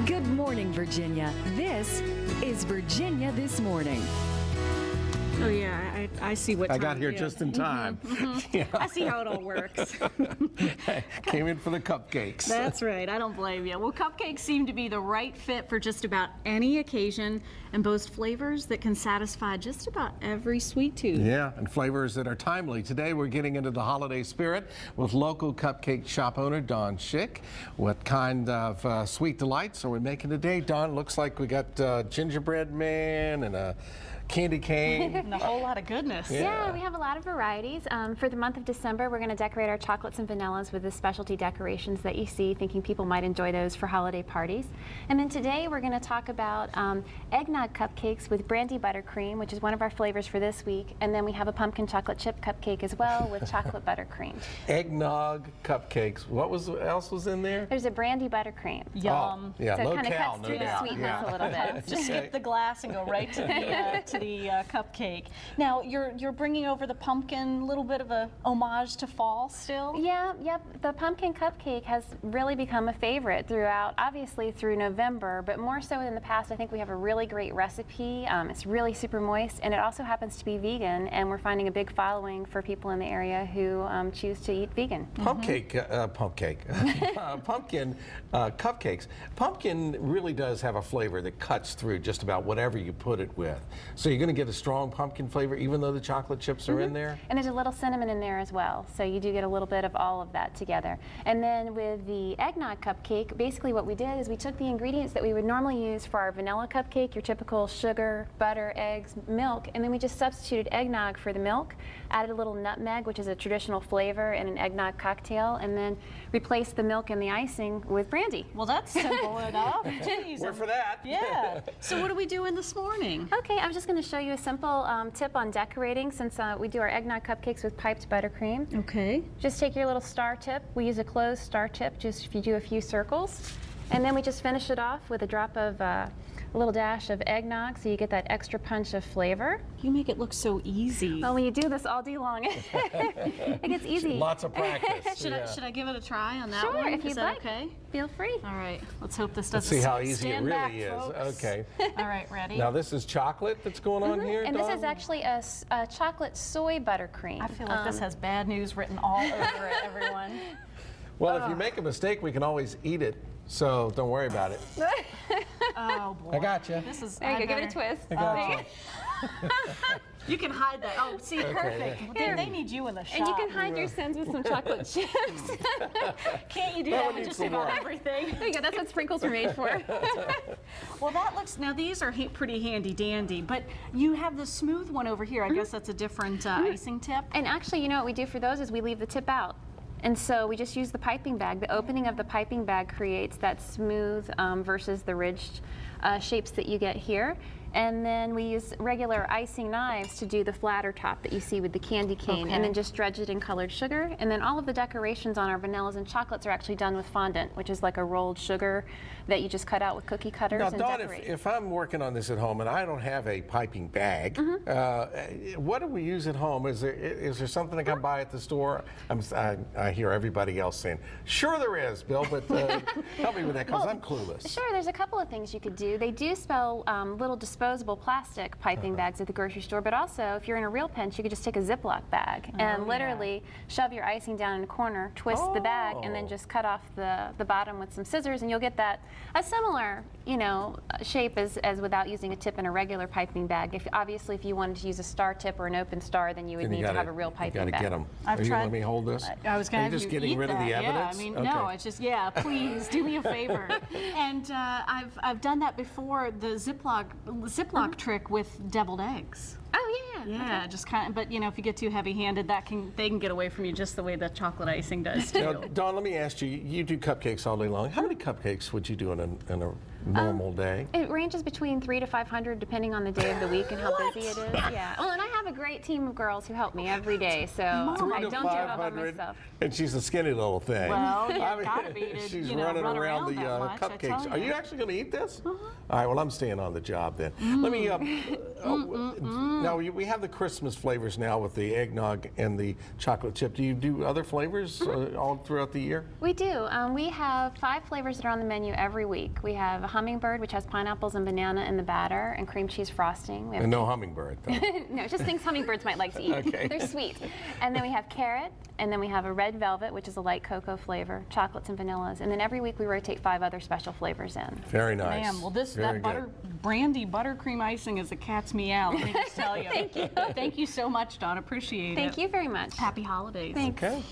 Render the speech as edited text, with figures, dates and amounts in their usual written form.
Good morning, Virginia. This is Virginia This Morning. Oh yeah, I see what I time got here it is. just in time. Yeah. I see how it all works. Came in for the cupcakes. That's right, I don't blame you. Well, cupcakes seem to be the right fit for just about any occasion and boast flavors that can satisfy just about every sweet tooth. Yeah, and flavors that are timely. Today we're getting into the holiday spirit with local cupcake shop owner Don Schick. What kind of sweet delights are we making today, Don? Looks like we got gingerbread man and a candy cane. And a whole lot of goodness. Yeah, we have a lot of varieties. For the month of December, we're going to decorate our chocolates and vanillas with the specialty decorations that you see, thinking people might enjoy those for holiday parties. And then today we're going to talk about eggnog cupcakes with brandy buttercream, which is one of our flavors for this week. And then we have a pumpkin chocolate chip cupcake as well with chocolate buttercream. Eggnog cupcakes. What else was in there? There's a brandy buttercream. Yum. Oh, yeah, So it low kind of cal, cuts no through the doubt. sweetness a little bit. Just skip the glass and go right to the cupcake. Now you're bringing over the pumpkin, little bit of a homage to fall still. Yeah, yep. The pumpkin cupcake has really become a favorite throughout, obviously through November, but more so in the past. I think we have a really great recipe. It's really super moist, and it also happens to be vegan, and we're finding a big following for people in the area who choose to eat vegan. Pumpkin cupcakes. Pumpkin really does have a flavor that cuts through just about whatever you put it with. So you're going to get a strong pumpkin flavor even though the chocolate chips are in there? And there's a little cinnamon in there as well, so you do get a little bit of all of that together. And then with the eggnog cupcake, basically what we did is we took the ingredients that we would normally use for our vanilla cupcake, your typical sugar, butter, eggs, milk, and then we just substituted eggnog for the milk, added a little nutmeg, which is a traditional flavor in an eggnog cocktail, and then replaced the milk and the icing with brandy. Well, that's simple enough. Jeez, We're for that. Yeah. So what are we doing this morning? Okay, I'm just going to show you a simple tip on decorating since we do our eggnog cupcakes with piped buttercream. Okay. Just take your little star tip. We use a closed star tip just if you do a few circles. And then we just finish it off with a drop of a little dash of eggnog so you get that extra punch of flavor. You make it look so easy. Well, when you do this all day long, it gets easy. Lots of practice. Should I give it a try on that Sure, one? if Is you'd that like. okay? Feel free. All right. Let's hope this Let's doesn't see how easy it stand really back, is. folks. Okay. All right, ready? Now this is chocolate that's going on here, And this Dawn? is actually a chocolate soy buttercream. I feel like this has bad news written all over it, everyone. Well, if you make a mistake, we can always eat it, so don't worry about it. Oh boy. I got you. This is. There you go, give it a twist. I got you. You can hide that. Oh, see, perfect. yeah. Well, they need you in the shop. And you can hide your sins with some chocolate chips. Can't you do That that one with needs just some about work. everything? There you go, that's what sprinkles are made for. Well, that looks, now these are pretty handy dandy, but you have the smooth one over here. I guess that's a different icing tip. And actually, you know what we do for those is we leave the tip out. And so we just use the piping bag. The opening of the piping bag creates that smooth versus the ridged shapes that you get here. And then we use regular icing knives to do the flatter top that you see with the candy cane, and then just dredge it in colored sugar. And then all of the decorations on our vanillas and chocolates are actually done with fondant, which is like a rolled sugar that you just cut out with cookie cutters Now, and Dawn, decorate. if I'm working on this at home and I don't have a piping bag, what do we use at home? Is there something I can buy at the store? I hear everybody else saying, sure there is, Bill, but help me with that because I'm clueless. Sure, there's a couple of things you could do. They do sell little disposable plastic piping bags at the grocery store, but also if you're in a real pinch, you could just take a Ziploc bag and literally shove your icing down in a corner, twist the bag, and then just cut off the bottom with some scissors, and you'll get that a similar, you know, shape as without using a tip in a regular piping bag. Obviously, if you wanted to use a star tip or an open star, then you would need to have a real piping You bag. gotta get them. I've Are you tried- letting me hold this? I was going Are to you just getting rid of the evidence? Yeah, I mean, Okay. no, it's just, yeah, please do me a favor. And I've done that before, the Ziploc trick with deviled eggs. Oh, yeah. Yeah, just kind of, but you know, if you get too heavy-handed, they can get away from you just the way that chocolate icing does too. Now, Dawn, let me ask you, you do cupcakes all day long. How many cupcakes would you do in a normal day? It ranges between 300 to 500 depending on the day of the week and how busy it is. Yeah. Well, and I have a great team of girls who help me every day, so I 3 don't to do it all by 500, myself. and she's a skinny little thing. Well, you gotta be to, she's you know, running run around the that much, I tell cupcakes. Are you you. actually going to eat this? All right, well, I'm staying on the job then. Let me, Now, we have the Christmas flavors now with the eggnog and the chocolate chip. Do you do other flavors all throughout the year? We do. We have 5 flavors that are on the menu every week. We have a hummingbird, which has pineapples and banana in the batter, and cream cheese frosting. We have And no hummingbird, though. no, just things hummingbirds might like to eat. Okay. They're sweet. And then we have carrot, and then we have a red velvet, which is a light cocoa flavor, chocolates and vanillas. And then every week we rotate 5 other special flavors in. Very nice. Ma'am, well, Very good. brandy buttercream icing is a cat's meow. Let me just tell you. Thank you. Thank you so much, Dawn. Appreciate it. Thank you very much. Happy holidays. Thanks. Okay.